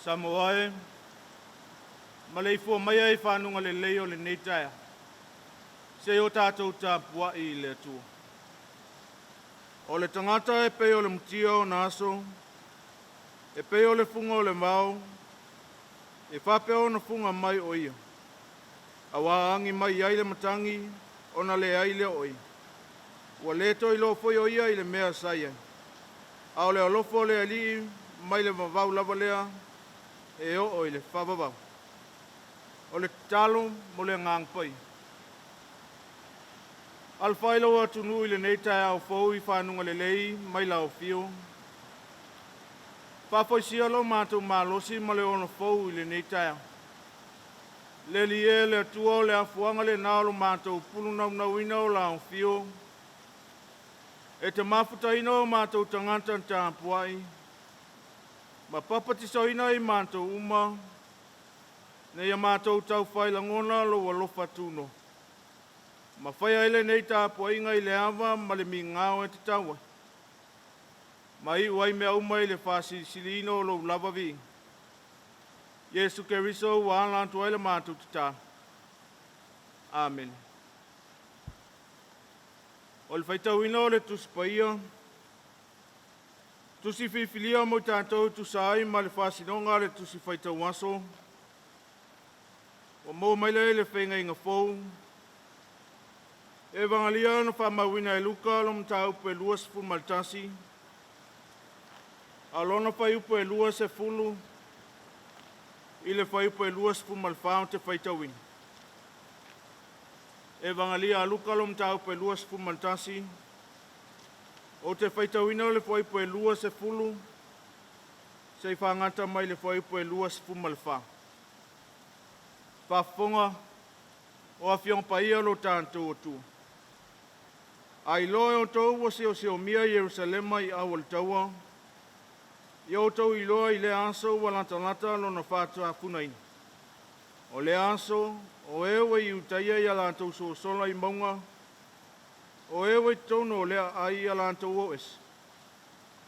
Samoa, malei fua mai ai whanunga le leo le nei Taeao. Se o tātou Tapuaiga le atua. O le tangata e peo le mtia o naso, e peo le funga o le mau, e whapeo na funga mai o ia. Awa angi mai ai le matangi, o na le ai le oi. Ua leto i lo foi o ia i le mea saia. Ao le alofo le ali, mai le vavau lava lea, e o i le whavavau. O le talo mo le ngang pai. Al whailo atu nui le nei Taeao fau i whanunga le lei, mai lau fio. Whapoi sialo mātou mālosi ma le ono fau i le nei Taeao. Le lie le atua o le afuanga le nalo mātou pulu nau nau ina o lau fio. E te mafuta ina o mātou tangata Tapuai. Ma papati soina i mātou uma, ne ia mātou tau whailangona lo walofa tuno. Ma whaia ele nei Tapuaiga i le awa ma le mingao e te taua. Ma i uai mea uma i le whasisilino lo lava vi. Yesu Keriso wa alantua ele mātou te tā. Amen. O le whaitauina o le tusipaia, tusi whiwhilia mo tātou tusai ma le whasinonga le tusi whaitau aso. O mō maile le whenga inga fōu. E vangalia na whamawina e luka lo mta upo e lua sifu maltasi. A lona whai upo e lua se fulu. I le whai upo e lua sifu malwhao te whaitauina. E vangalia a luka lo mta upo e lua sifu maltasi. O te whaitauina le whai upo e lua se fulu. Se whangata mai le whai upo e lua sifu malwhao. Whafonga o a whiong paia lo tātou o tua. Ai loe o tau wa se o mia Jerusalema i awal taua. I o tau i loa i le aso wa lantalata lo na whātua punaina. O le aso, o ewe i utaia i alantou so sola i maunga. O ewe tono o lea ai alantou o es.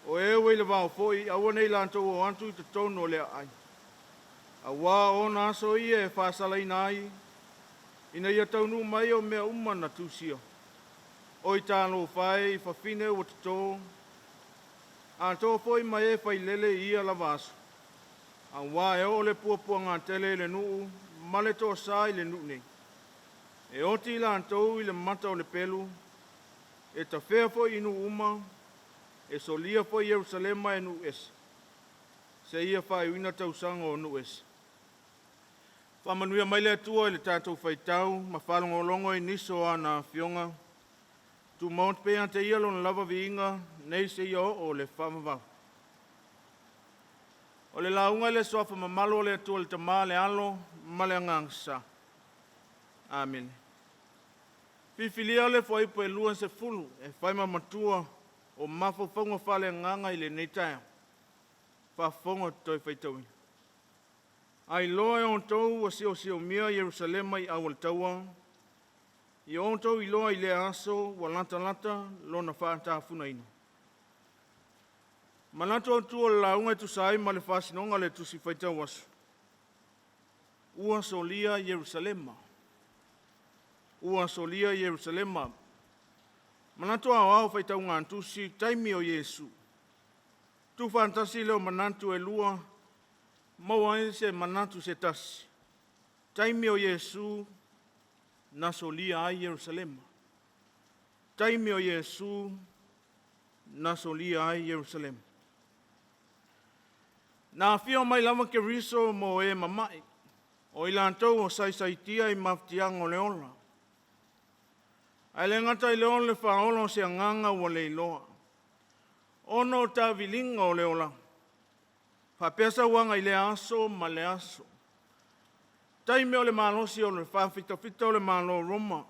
O ewe i le vau foi awane i lantou o antu i te tono o lea ai. A wā o nā so i e whāsala i nai, ina ia taunu mai o mea umana tūsia. O i tālo whae i whawhine o te tō, a tō poi mai e whai lele i a lavasu. A wā e o le puapua ngā tele le nuu, male tō sā i le nuu nei. E oti i lantou i le mata o le pelu, e ta whea poi inu uma, e solia poi Jerusalema e nuu esi. Se ia whai uina tausanga o nuu esi. Whamanuia mai le atua i le tātou whaitau, ma whalongolongo i niso ana whionga. Tu maut pēa te ia lona lava viinga, nei se ia o le whamavau. O le launga le soafa mamalo le atua le tamā le alo, ma le angangsa. Amen. Whiwhilia le whaipo e lua se fulu, e whaima matua o mawhawhaunga whale nganga i le nei Taeao. Whawhaunga toi whaitauina. Ai loe o tau wa sio mia Jerusalema i awal taua. I o tau i loa i le aso wa lata lona whaatafuna ina. Manatu o tua launga e tusai ma le whasinonga le tusi whaitau asu. Ua solia Jerusalema. Ua solia Jerusalema. Manatu au whaitau ngā tusi taimi o Yesu. Tu fantasi leo manatu e lua. Maua se manatu se tasi. Taimi o Yesu na solia ai Jerusalema. Taimi o Yesu na solia ai Jerusalema. Na fio mai lama ke riso mo e mamai. O ilantou o saisaitia i maftiang o leola. Ai le ngata i leon le whaolo se anganga o le iloa. Ono ta vilinga o leola. Whapesa wanga i le aso ma le aso. Taime o le malosi o le whawhitawhita o le malo Roma.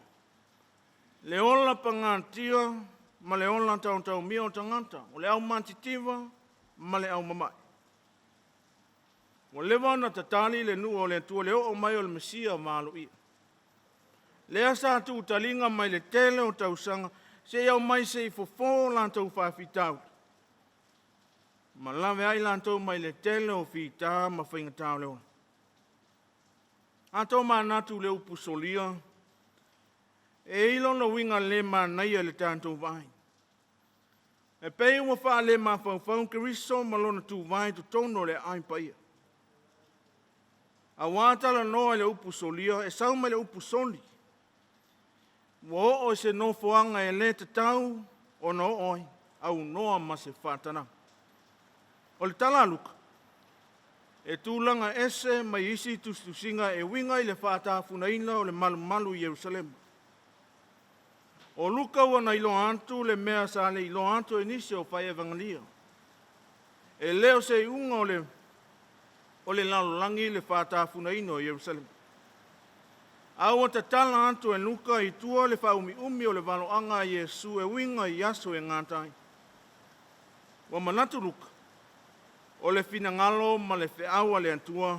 Le ola pangatia ma le ola tau mia o tangata. O le au mantitiwa ma le au mamai. O lewa na tatali le nu o le tua le o mai o le Mesia malo ia. Le asa tu talinga mai le tele o tausanga se iau mai se i fofo lantau whawhitau. Ma lawe ai lantau mai le tele o whita ma whaingatau leo. Ato ma natu le upu solia. E ilo na winga le ma naia le tantou vai. E pei ua wha le ma whau keriso ma lona tu vai tu tono le aimpaia. A wātala noa le upu solia e sau mai le upu soli. Wo o se no foanga e le te tau o no oi au noa ma se whātana. O le tala luka. E tūlanga ese mai isi tustusinga e winga i le whātafuna ina o le malu Jerusalem. O luka wana ilo antu le mea sa le ilo antu e nisi o whai evangelia. E leo se unga o le lalolangi le whātafuna ina o Jerusalem. Aua ta tala antu e luka i tua le whaumi o le waloanga a Yesu e winga i aso e ngātai. Wa manatu luka. O le finangalo ma le whiaua le antua.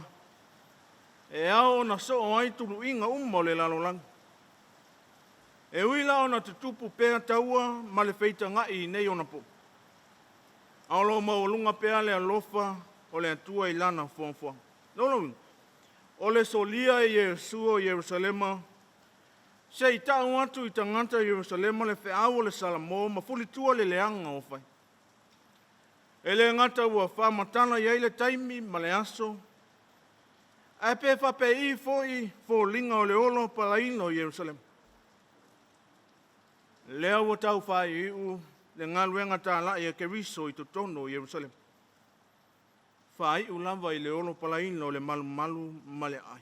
E ao na so o ai tulu inga o le lalolangi. E uila o na tutupu pēa taua ma le feita ngai nei o na po. Aolo maulunga pēa le alofa o le antua i lana fuanfua. Nolo o le solia e Yesu o Jerusalema. Se i tau atu i tangata Jerusalema le whiaua le salamo ma fuli tua le leanga o fai. E le ngata ua whamatana iai le taimi ma le aso. E pe whape i fo linga o le olo palaino o Jerusalem. Lea ua tau whai iu le ngaluenga tā lai e keriso i totono o Jerusalem. Whai u lava i le olo palaino o le malu ma le ai.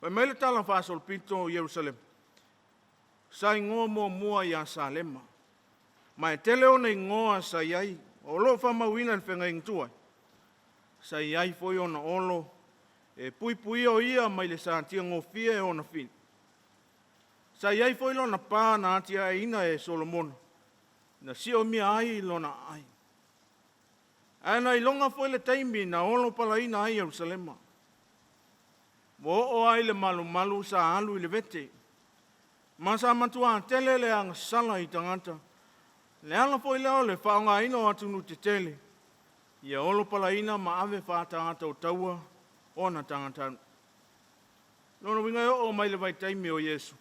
Pai mai le tala whasol pito o Jerusalem. Sa ingoa mua i a Salema. Mai tele o nei ngoa sa iai. O lo whamauina le whenga ingtuai. Sa iai foi ona olo. E pui o ia mai le sātia ngofia e ona fin. Sa iai foi lona pā na atia e ina e Solomon. Na si o mia ai lona ai. Ana ilonga foi le taimi na olo pala ina ai Jerusalema. Mo o ai le malu sa alu i le vete. Masa matua tele le anga sala i tangata. Le ala foi leo le whaonga ino atunu te tele. Ia olo pala ina ma ave whātangata o taua o na tangata. Nono winga o mai le vai taimi o Yesu.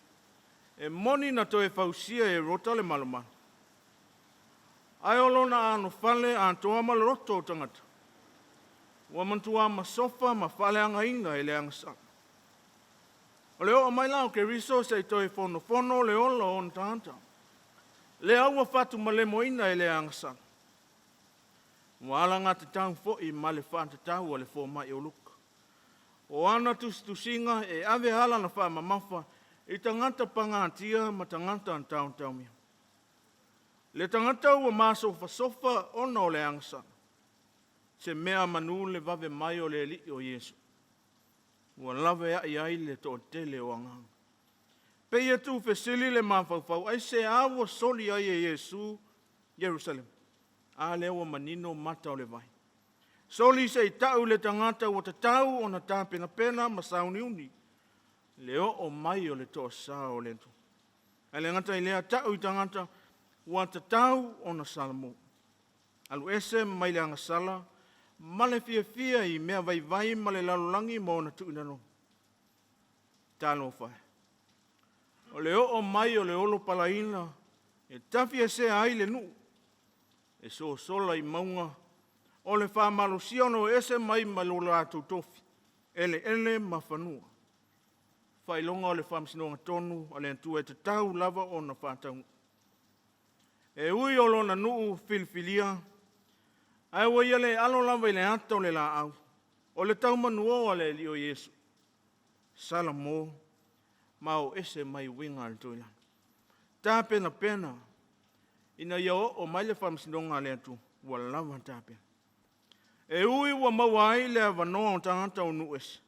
E moni na toe fausia e rota le malumana. Ai olo na anu fale a toa ma le roto o tangata. Ua mantua ma sofa ma fale anga inga e le anga sa. O le o mai lao ke riso se toe fono le olo o tangata. Le aua fatu ma le moina e le anga sa. Ua ala ngā te tau fo i ma le whanta tau a le fo mai o luka. O ana tusinga e ave hala na wha mamafa i tangata pangatia ma tangata an tau mia. Le tangata ua masofa ona o le angsa. Se mea manu le vave mai o le li o Yesu. Ua lave ai le to tele o angang. Pei tu fesili le mawhau ai se awa soli ai e Yesu Jerusalem. A le ua manino mata o le vai. Soli se i tau le tangata ua tatau o na tā pena ma sauni uni. Leo o mai o le toa sa o le tu. E le ngata i lea tau i tangata ua tatau o na salamo. Alu ese mai le anga sala, ma le fia i mea vai ma le lalulangi mo na tu inano. Talo fai. O leo o mai o le olo palaina, e tafia se ai le nu. E so sola i maunga, o le wha malusiono ese mai malula atu tofi. Ele ma whanua. Whailonga o le whamsinonga tonu, a le antua e te tau lava o na whātau. E ui o lona nuu filifilia, ai wa ia le alo lava i le ata o le la au. O le tau manuo a le li o Yesu. Sala mo, mau ese mai winga al toila. Tā pena, ina ia o mai le whamsinonga le atu, wa lava tā pena. E ui ua mawai le avanoa o tangata o nues.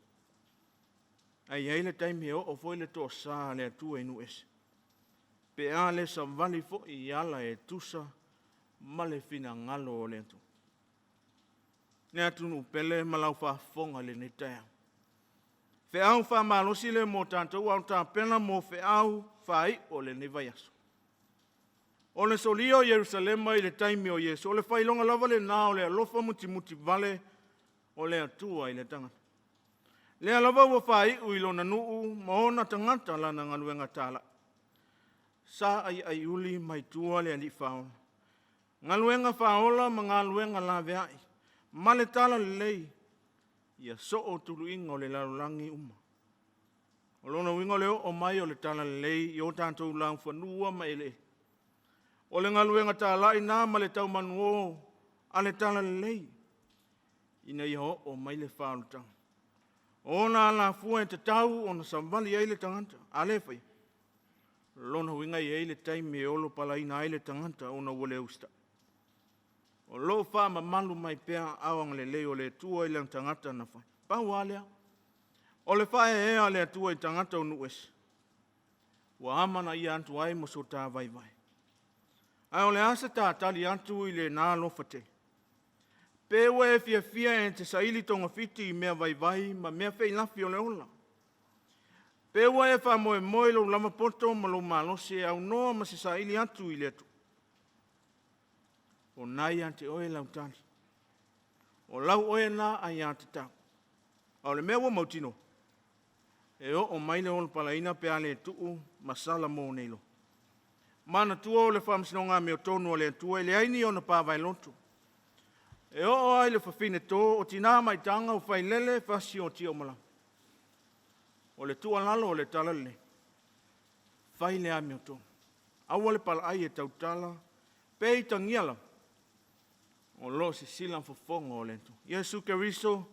Ai ei le taimi o foi le toa sa le atua i nues. Pe a le sa vali fo i ala e tusa ma le fina ngalo o le atu. Ne atu nu pele malau whaafonga le ne Taeao. Fe au wha malosi le mo tātou au tā pena mo fe au whai o le ne vai aso. O le solio Yerusalema i le taimi o Yesu. O le whailonga lava le nā o le alofa muti vale o le atua i le tangata. Le alava ua whai ui lona nuu maona tangata lana ngaluenga tāla. Sa ai uli mai tua le ali whaola. Ngaluenga whaola ma ngaluenga la veai. Ma le tala le lei. Ia so o tulu inga o le lalulangi uma. O lona winga leo o mai o le tala le lei i o tātou lang whanua ma ele. O le ngaluenga tāla i nā ma le tau manuo a le tala le lei. Ina iho o mai le whaolutanga. O nā la fua e te tau o na samvali e le tanganta. Ale whai. Lona winga i e le taimi e olo pala ina e le tanganta o na wale usta. O lo wha ma malu mai pēa awang le leo le tua i le tangata na whai. Pau alea. O le whae e ea le tua i tangata o nues. Wa amana i antu ai mo so tā vai vai. Ai o le asa tā tali antu i le nā lo whate. Pēwa e fia e te saili tonga fiti i mea vai vai ma mea whai lafi o le ola. Pēwa e wha moe lo lama poto ma lo malose au noa ma se saili antu i le atu. O nai ante oe lau tani. O lau oe nā ai ante tau. Au le mea wa mautino. E o mai le olu palaina pe ale tuu masala mo neilo. Mana tua o le whamsinonga me o tonu o le tua le aini o na pāwai lotu. E o ai le whawhine tō o tina mai tanga o whai lele whasi o tio mala. O le tua lalo o le talale. Whai le ame o tonu. Awa le pala ai e tautala. Pei tangiala. O lo se silang whafonga o le tu. Yesu Keriso.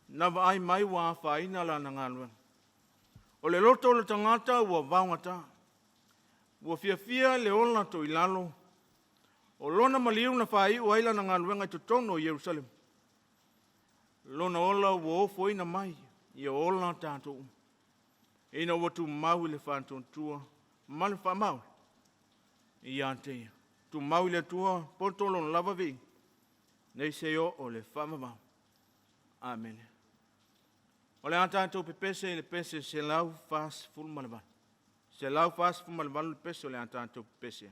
Nava ai mai wa whaina la na ngalua. O le loto le tangata ua vaungata. Ua fia le ola to ilalo. O lona maliu na whai ua ila na ngaluenga i totono o Jerusalem. Lona ola ua ofo ina mai. Ia ola tātou. Ina ua tu mau le whantontua. Male wha mau. Ia anteia. Tu mau le tua. Poto lona lava vi. Nei se o le whamamau. Amen. O le tātou pepese le pese se lau fas ful malavan. Se lau fas ful malavan le pese o le tātou pepese.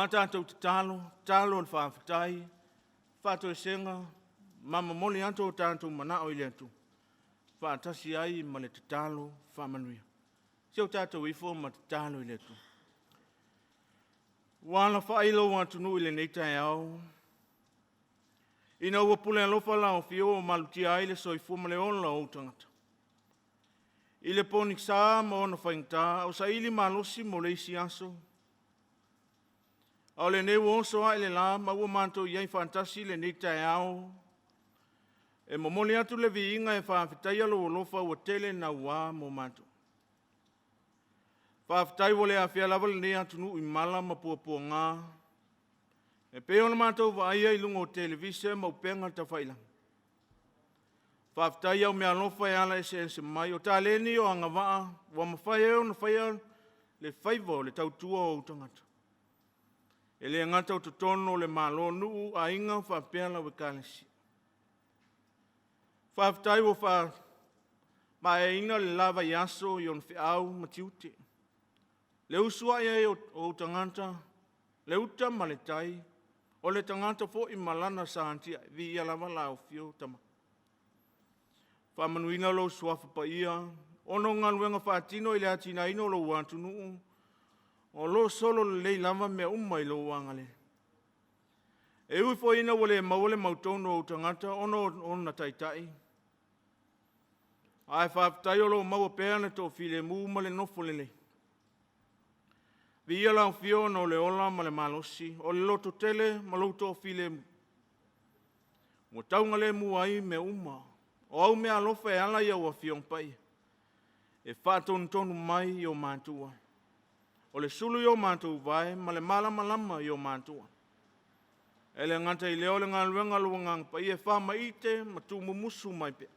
tātou te talo le whawhitai, whātou senga, mama moli anto tātou mana o ile atu. Whātasi ai ma le te talo whamanuia. Seo tātou ifo ma te talo ile atu. Wāna whailo wātunu ile nei Taeao. Ina ua pule alofa lao fio o malutia ai le soifua ma le ola o tangata. Ile poni sa ma ona whaingta, o sa ili malosi mo le isi aso. O le neu oso ai le la, ma ua manto iai fantasi le nei Taeao. E momoli atu le viinga e whaafitai alo olofa ua tele na ua mo manto. Whaafitai wale a whia lava le nei atunu i mala ma pua ngā. E peo na manto wa aia i lungo televise ma upenga ta whailang. Whaafitai au mea lofa e ala ese mai o tā leni o anga waa wa mawhai eo na whaia le whaivo le tautua o utangata. E le ngata o totono le malo nuu a inga whaapea we kalesi. Whaafitai wo wha ma e ina le lava i aso i on whiau matiute. Le usua e o utangata, le uta ma le tai, o le tangata fo i malana sa antia vi ia lava la o fio tama. Whamanuina lo suafa pa ia, ono ngaluenga whaatino i le atina ino lo wātunu, o lo solo le lei lava mea umai lo wangale. E ui fo ina wale mawale mautono o tangata, ono na taitai. Ai whaafitai o lo maua peana to file mu ma le nofo le lei. Via la fio no le ola ma le malosi, o le loto tele ma lo to file mu. Mo taunga le mu ai me uma. O au mea alofa e ala ia ua fiong pai. E whātonu tonu mai i o mātua. O le sulu i o mātua vai, ma le malama i o mātua. E le ngata i leo le ngaluenga luangang pai e whama ite ma tu mumusu mai pe.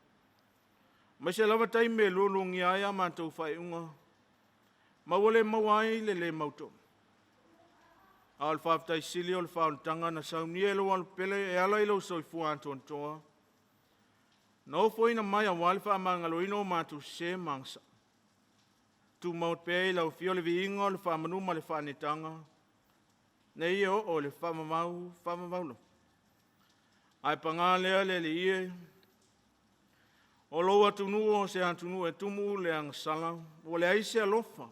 Ma se lava tai me lulungi aia mātua whai unga. Ma wale mawai le mauto. Al whaftai sili o le whaontanga na sauni e lo alpele e ala ilo soifua antontoa. No foi na mai a wale wha mangaloino mātu se mangsa. Tu maut pe lau fio le viinga o le wha manuma le wha netanga. Nei o le wha mamau lo. Ai panga lea le ie. O lo atunu o se atunu e tumu le angsala. O le aise alofa.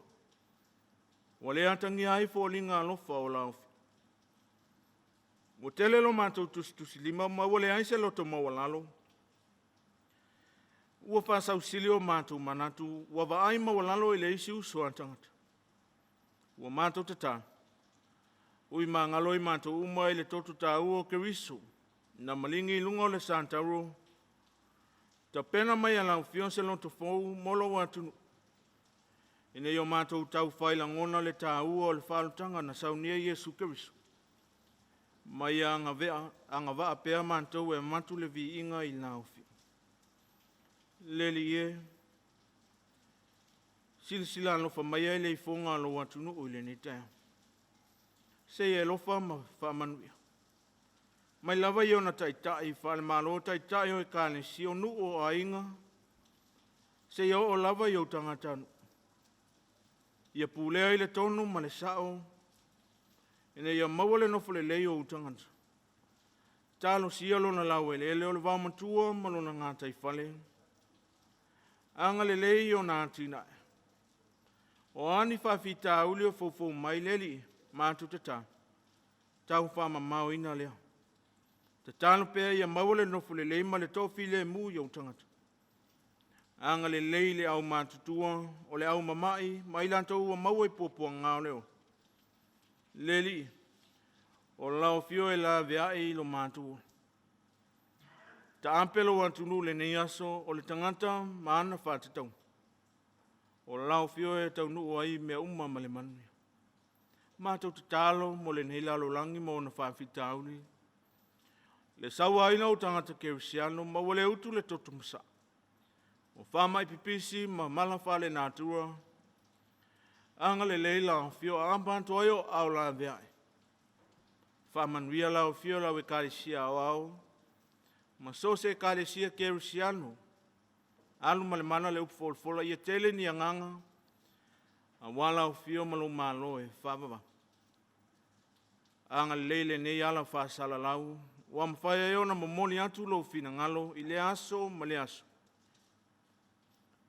O le atangi ai fo linga alofa o lau. O tele lo mātu tusi lima ma o le aise lo to mawalalo. Ua whasau sili o mātou manatu, ua waai mawalalo i le isi uso antangata. Ua mātou tata. Ui mangalo i mātou uma i le totu tā ua keriso, na malingi i lungo le Santauro. Ta pena mai alau fion se lonto fau, molo watunu. Ine yo mātou tau whaila ngona le tā ua o le whalutanga na saunia Yesu keriso. Mai anga vaa pea mātou e matu le vi inga i naufi. Leli e sila lofa mai ai le fonga lo watunu o le ni Taeao. Se e lofa ma whamanuia. Mai lava i ona taitai, whale malo taitai o e kāne si o nu o ainga. Se i o lava i o tangatanu. Ia pūlea i le tonu ma le sao. Ine ia mawale nofo le lei o tangata. Talo si alo na lau ele o le waumatua ma lo na ngātai whale. Anga le lei o nā tina. O ani whawhita uli o fofo mai leli mātu tata. Tau whama mau ina lea. Te tāno pēr ia mawale nofu le lei ma le tofi le mu i au tangata. Anga le lei le au mātutua o le au mamai ma ilantou ua maua i pōpua ngāo leo. Leli o lau fio e la veai lo mātua. Ta ampelo watunu le nei aso o le tangata maana whātatau. O lau fio e tau nuu ai mea umma ma le manuia. Mātou te talo mo le nei lalo langi mo na whawhita auli. Le sawa aina o tangata kerisiano ma wale utu le toto masa. O whamai pipisi ma malafa le nātua. Anga le leila fio a ampanto aio au la veai. Whamanuia lau fio lau e karisia au. Ma so se kalesia kerisiano. Alu male mana le upfolfola ia tele ni anganga. A wala o fio malo malo e whababa. anga leile nei ala whaasala lau, wa mwhai eo na momoli atu lo fina ngalo, i le aso ma le aso.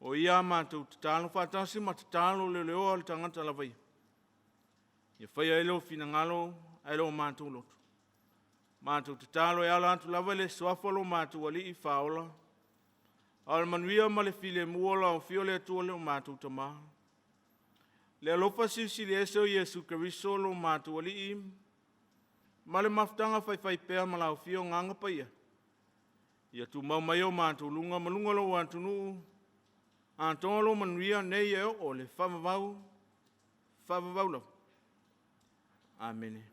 O ia mātou tatalo whaatasi ma tatalo leo leo al tangata la vai. Ia whai elo fina ngalo, elo mātou lotu. Mātou tatalo e ala atu lava le suafalo mātou ali i whaola. Al manuia ma le file muola o fio le atua leo mātou tama. Le alofa sisi le eseo Yesu Keriso lo mātou ali i. Ma le maftanga whai pēr ma lau fio nganga paia. Ia tu mau mai o mātou lunga malunga lo wantunu. Antolo manuia nei eo o le whavavau lau. Amen.